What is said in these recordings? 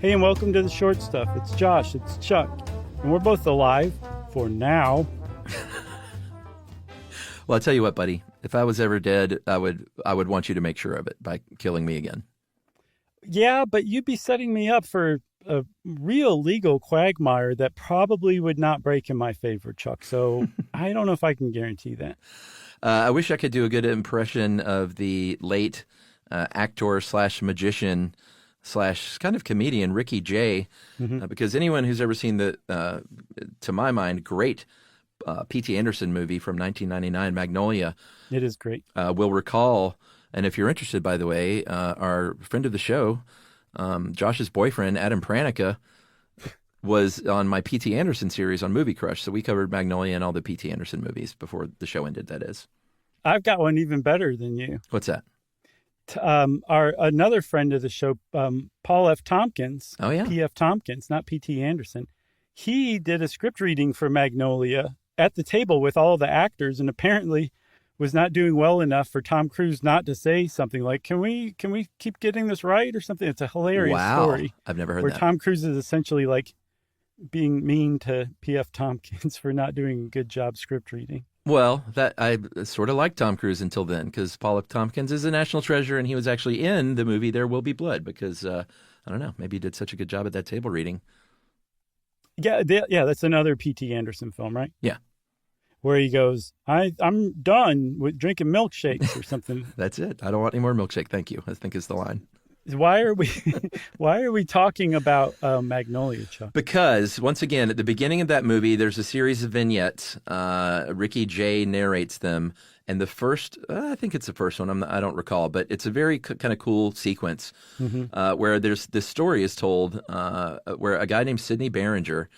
Hey, and welcome to the Short Stuff. It's Josh, it's Chuck, and we're both alive for now. Well, I'll tell you what, buddy. If I was ever dead, I would want you to make sure of it by killing me again. Yeah, but you'd be setting me up for a real legal quagmire that probably would not break in my favor, Chuck. So I don't know if I can guarantee that. I wish I could do a good impression of the late actor slash magician slash kind of comedian Ricky Jay, because anyone who's ever seen the, to my mind, great P.T. Anderson movie from 1999, Magnolia, It is great. will recall. And if you're interested, by the way, our friend of the show, Josh's boyfriend, Adam Pranica, was on my P.T. Anderson series on Movie Crush. So we covered Magnolia and all the P.T. Anderson movies before the show ended, that is. I've got one even better than you. What's that? Our another friend of the show, Paul F. Tompkins. Oh, yeah. P.F. Tompkins, not P.T. Anderson. He did a script reading for Magnolia at the table with all the actors, and apparently was not doing well enough for Tom Cruise not to say something like, "Can we keep getting this right?" or something. It's a hilarious story. I've never heard where that. Tom Cruise is essentially like being mean to P.F. Tompkins for not doing a good job script reading. Well, that I sort of liked Tom Cruise until then, because Paul F. Tompkins is a national treasure, and he was actually in the movie There Will Be Blood, because I don't know, maybe he did such a good job at that table reading. Yeah, that's another P.T. Anderson film, right? Yeah. Where he goes, I'm done with drinking milkshakes or something. That's it. I don't want any more milkshake, thank you, I think is the line. Why are we talking about Magnolia, Chuck? Because, once again, at the beginning of that movie, there's a series of vignettes. Ricky Jay narrates them. And the first, I think it's the first one, I don't recall, but it's a very kind of cool sequence where this story is told where a guy named Sidney Barringer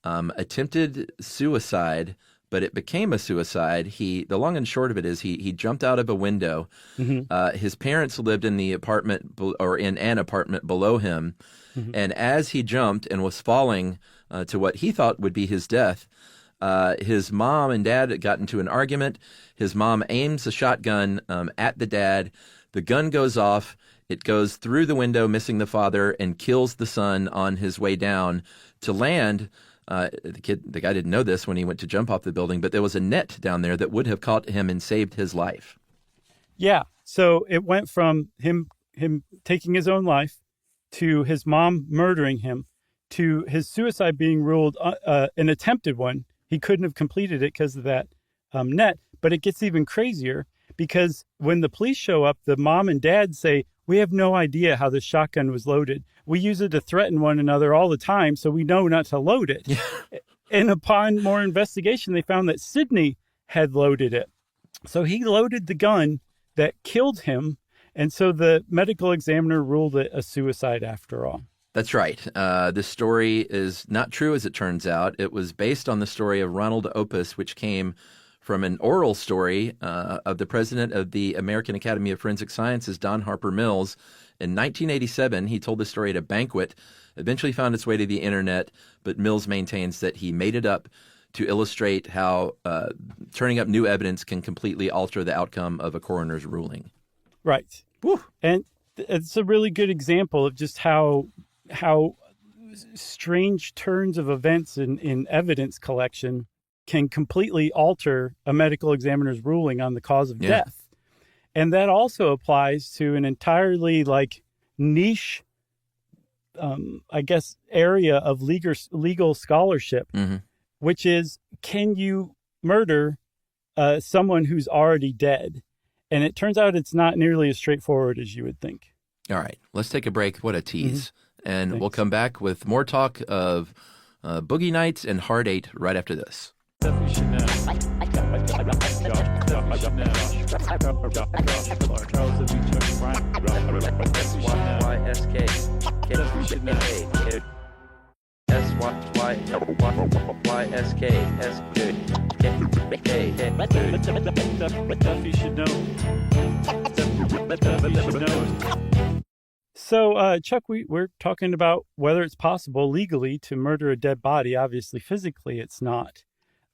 attempted suicide, but it became a suicide. The long and short of it is he jumped out of a window. His parents lived in the apartment or in an apartment below him. And as he jumped and was falling to what he thought would be his death, his mom and dad got into an argument. His mom aims a shotgun at the dad. The gun goes off. It goes through the window, missing the father, and kills the son on his way down to land. The guy didn't know this when he went to jump off the building, but there was a net down there that would have caught him and saved his life. Yeah. So it went from him taking his own life to his mom murdering him to his suicide being ruled an attempted one. He couldn't have completed it because of that net. But it gets even crazier because when the police show up, the mom and dad say, "We have no idea how the shotgun was loaded. We use it to threaten one another all the time, so we know not to load it." And upon more investigation, they found that Sidney had loaded it. So he loaded the gun that killed him. And so the medical examiner ruled it a suicide after all. That's right. This story is not true, as it turns out. It was based on the story of Ronald Opus, which came from an oral story of the president of the American Academy of Forensic Sciences, Don Harper Mills. In 1987, he told the story at a banquet, eventually found its way to the internet, but Mills maintains that he made it up to illustrate how turning up new evidence can completely alter the outcome of a coroner's ruling. Right. Woo. And it's a really good example of just how strange turns of events in evidence collection can completely alter a medical examiner's ruling on the cause of death. And that also applies to an entirely niche, I guess, area of legal scholarship, which is, can you murder someone who's already dead? And it turns out it's not nearly as straightforward as you would think. All right, let's take a break. What a tease. And Thanks. We'll come back with more talk of Boogie Nights and Hard Eight right after this. Stuff you should know. So, Chuck, we're talking about whether it's possible legally to murder a dead body. Obviously, physically, it's not.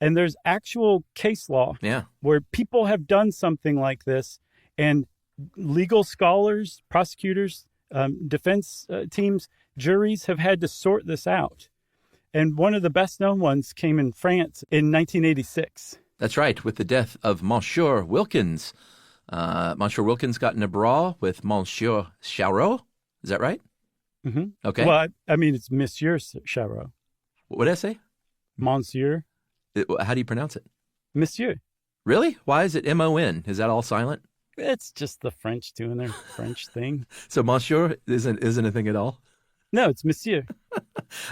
And there's actual case law where people have done something like this, and legal scholars, prosecutors, defense teams juries have had to sort this out. And one of the best known ones came in France in 1986. That's right, with the death of Monsieur Wilkins. Monsieur Wilkins got in a brawl with Monsieur Charot. Is that right? Mm-hmm. Okay. Well, I mean, it's Monsieur Charot. What did I say? Monsieur. How do you pronounce it? Monsieur. Really? Why is it M-O-N? Is that all silent? It's just the French doing their French thing. So Monsieur isn't a thing at all? No, it's Monsieur.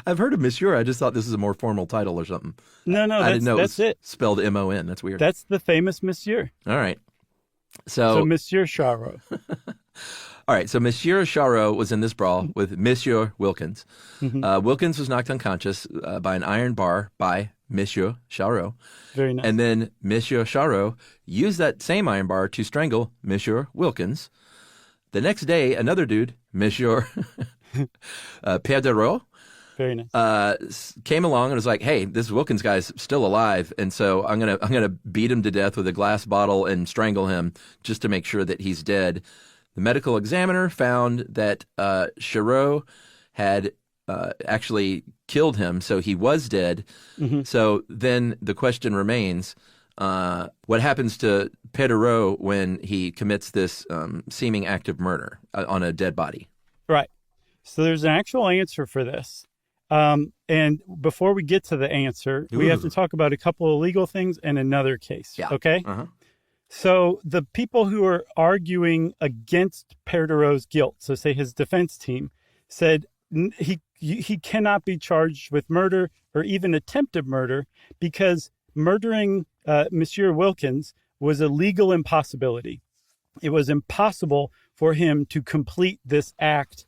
I've heard of Monsieur. I just thought this was a more formal title or something. No, I didn't know that's it was it. spelled M-O-N. That's weird. That's the famous Monsieur. All right. So Monsieur Charot. All right, so Monsieur Charot was in this brawl with Monsieur Wilkins. Mm-hmm. Wilkins was knocked unconscious by an iron bar by Monsieur Charot. Very nice. And then Monsieur Charot used that same iron bar to strangle Monsieur Wilkins. The next day, another dude, Monsieur Perderot, Very nice. came along and was like, "Hey, this Wilkins guy's still alive, and so I'm gonna beat him to death with a glass bottle and strangle him just to make sure that he's dead." The medical examiner found that Charot had actually killed him, so he was dead. Mm-hmm. So then the question remains: what happens to Perderot when he commits this seeming act of murder on a dead body? Right. So there's an actual answer for this. And before we get to the answer, we have to talk about a couple of legal things and another case. Yeah. Okay? Uh-huh. So the people who are arguing against Perderot's guilt, so say his defense team, said he cannot be charged with murder or even attempted murder because murdering Monsieur Wilkins was a legal impossibility. It was impossible for him to complete this act,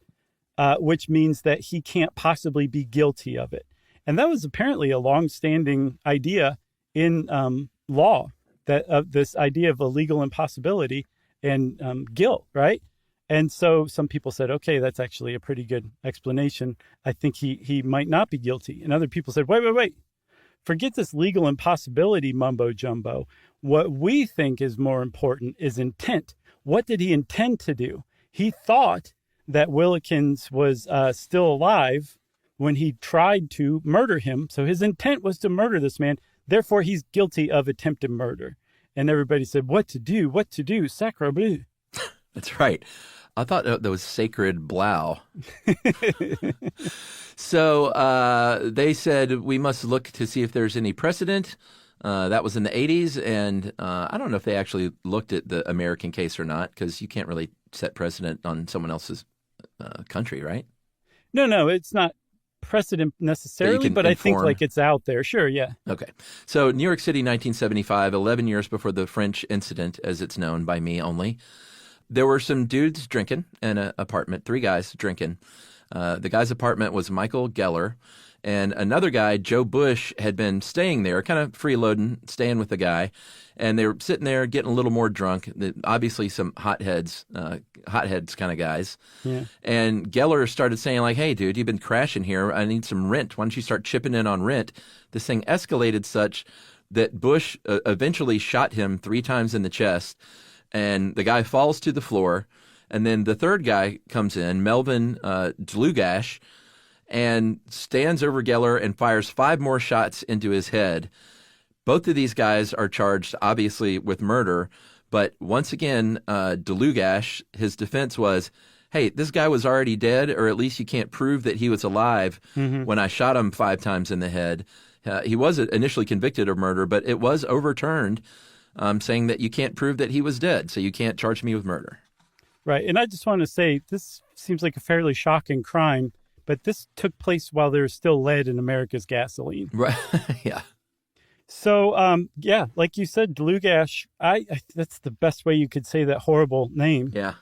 which means that he can't possibly be guilty of it. And that was apparently a longstanding idea in law, that of this idea of a legal impossibility and guilt, right? And so some people said, okay, that's actually a pretty good explanation. I think he might not be guilty. And other people said, wait. Forget this legal impossibility mumbo jumbo. What we think is more important is intent. What did he intend to do? He thought that Wilkins was still alive when he tried to murder him. So his intent was to murder this man. Therefore, he's guilty of attempted murder. And everybody said, what to do, sacre bleu. That's right. I thought that was sacred blow. So they said we must look to see if there's any precedent. That was in the 80s, and I don't know if they actually looked at the American case or not, because you can't really set precedent on someone else's country, right? No, it's not precedent necessarily, but I think like it's out there. Sure, yeah. Okay. So New York City, 1975, 11 years before the French incident, as it's known by me only. There were some dudes drinking in an apartment, 3 guys drinking. The guy's apartment was Michael Geller, and another guy, Joe Bush, had been staying there, kind of freeloading, staying with the guy, and they were sitting there getting a little more drunk. Obviously, some hotheads kind of guys. Yeah. And Geller started saying, like, "Hey, dude, you've been crashing here. I need some rent. Why don't you start chipping in on rent?" This thing escalated such that Bush eventually shot him 3 times in the chest. And the guy falls to the floor. And then the third guy comes in, Melvin Dlugash, and stands over Geller and fires 5 more shots into his head. Both of these guys are charged, obviously, with murder. But once again, Dlugash, his defense was, hey, this guy was already dead, or at least you can't prove that he was alive when I shot him 5 times in the head. He was initially convicted of murder, but it was overturned, saying that you can't prove that he was dead, so you can't charge me with murder. Right. And I just want to say, this seems like a fairly shocking crime, but this took place while there was still lead in America's gasoline. Right. Yeah. So, yeah, like you said, Dlugash, I that's the best way you could say that horrible name. Yeah.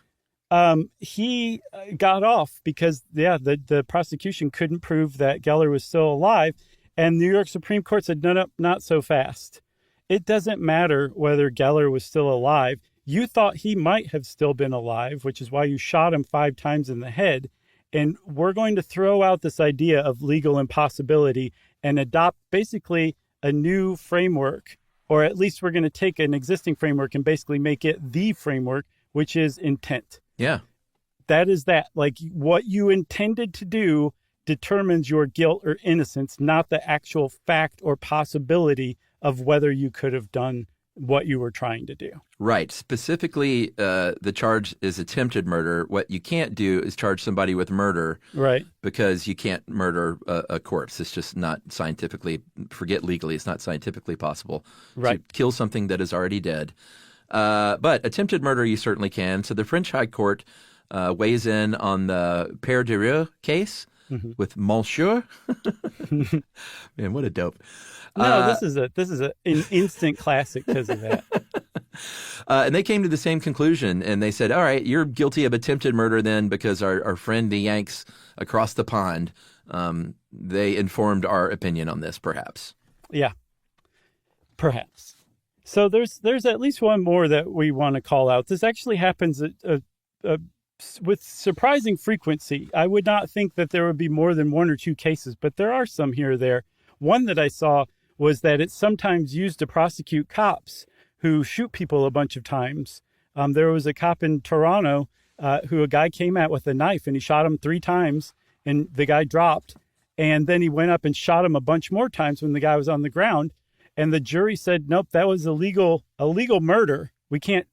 He got off because, the prosecution couldn't prove that Geller was still alive. And New York Supreme Court said, no, not so fast. It doesn't matter whether Geller was still alive. You thought he might have still been alive, which is why you shot him 5 times in the head. And we're going to throw out this idea of legal impossibility and adopt basically a new framework, or at least we're going to take an existing framework and basically make it the framework, which is intent. Yeah. that is that. Like, what you intended to do determines your guilt or innocence, not the actual fact or possibility of whether you could have done what you were trying to do. Right. Specifically, the charge is attempted murder. What you can't do is charge somebody with murder. Right. Because you can't murder a corpse. It's just not scientifically, forget legally, it's not scientifically possible Right. to kill something that is already dead. But attempted murder, you certainly can. So the French High Court weighs in on the Père Durieux case with Monsieur. Man, what a dope. No, this is an instant classic because of that. And they came to the same conclusion, and they said, all right, you're guilty of attempted murder then because our friend the Yanks across the pond, they informed our opinion on this, perhaps. Yeah, perhaps. So there's at least one more that we want to call out. This actually happens with surprising frequency. I would not think that there would be more than one or two cases, but there are some here or there. One that I saw was that it's sometimes used to prosecute cops who shoot people a bunch of times. There was a cop in Toronto who a guy came at with a knife and he shot him 3 times and the guy dropped. And then he went up and shot him a bunch more times when the guy was on the ground. And the jury said, nope, that was illegal murder. We can't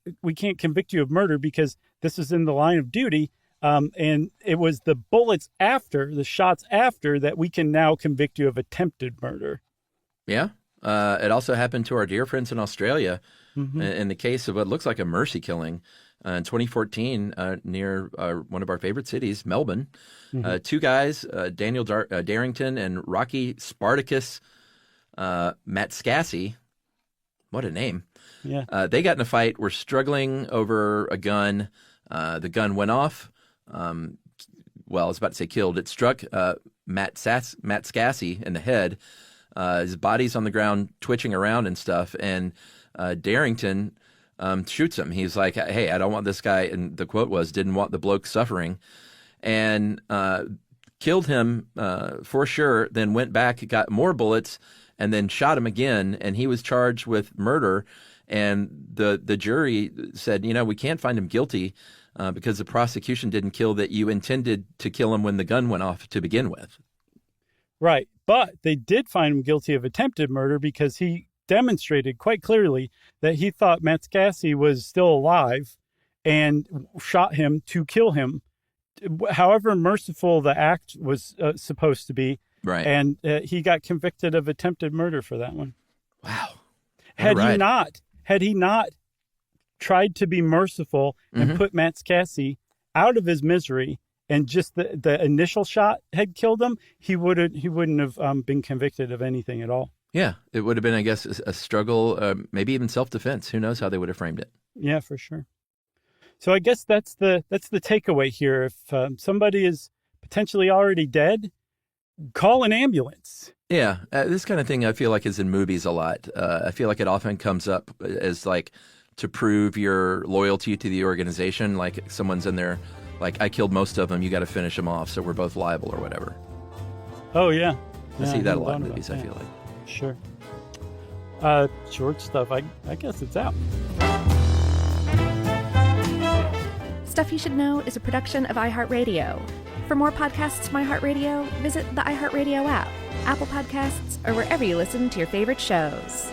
convict you of murder because this is in the line of duty. And it was the bullets after, the shots after, that we can now convict you of attempted murder. Yeah. It also happened to our dear friends in Australia in the case of what looks like a mercy killing in 2014 near one of our favorite cities, Melbourne. 2 guys, Daniel Darrington and Rocky Spartacus Matscassi. What a name. Yeah. They got in a fight, were struggling over a gun. The gun went off. Well, I was about to say killed. It struck Matscassi in the head. His body's on the ground twitching around and stuff. And Darrington shoots him. He's like, hey, I don't want this guy. And the quote was, didn't want the bloke suffering. And killed him for sure, then went back, got more bullets, and then shot him again. And he was charged with murder. And the jury said, we can't find him guilty because the prosecution didn't kill that you intended to kill him when the gun went off to begin with. Right. But they did find him guilty of attempted murder because he demonstrated quite clearly that he thought Matscassi was still alive and shot him to kill him, however merciful the act was supposed to be. Right. And he got convicted of attempted murder for that one. Wow. Had he not tried to be merciful and put Matscassi out of his misery, and just the initial shot had killed him, he wouldn't have been convicted of anything at all. Yeah, it would have been, I guess, a struggle, maybe even self-defense. Who knows how they would have framed it? Yeah, for sure. So I guess that's the takeaway here. If somebody is potentially already dead, call an ambulance. Yeah, this kind of thing I feel like is in movies a lot. I feel like it often comes up as like to prove your loyalty to the organization. Like someone's in there, like, I killed most of them, you got to finish them off, so we're both liable or whatever. Oh, yeah. I see that a lot in movies, I feel like. Sure. Short stuff, I guess it's out. Stuff You Should Know is a production of iHeartRadio. For more podcasts from iHeartRadio, visit the iHeartRadio app, Apple Podcasts, or wherever you listen to your favorite shows.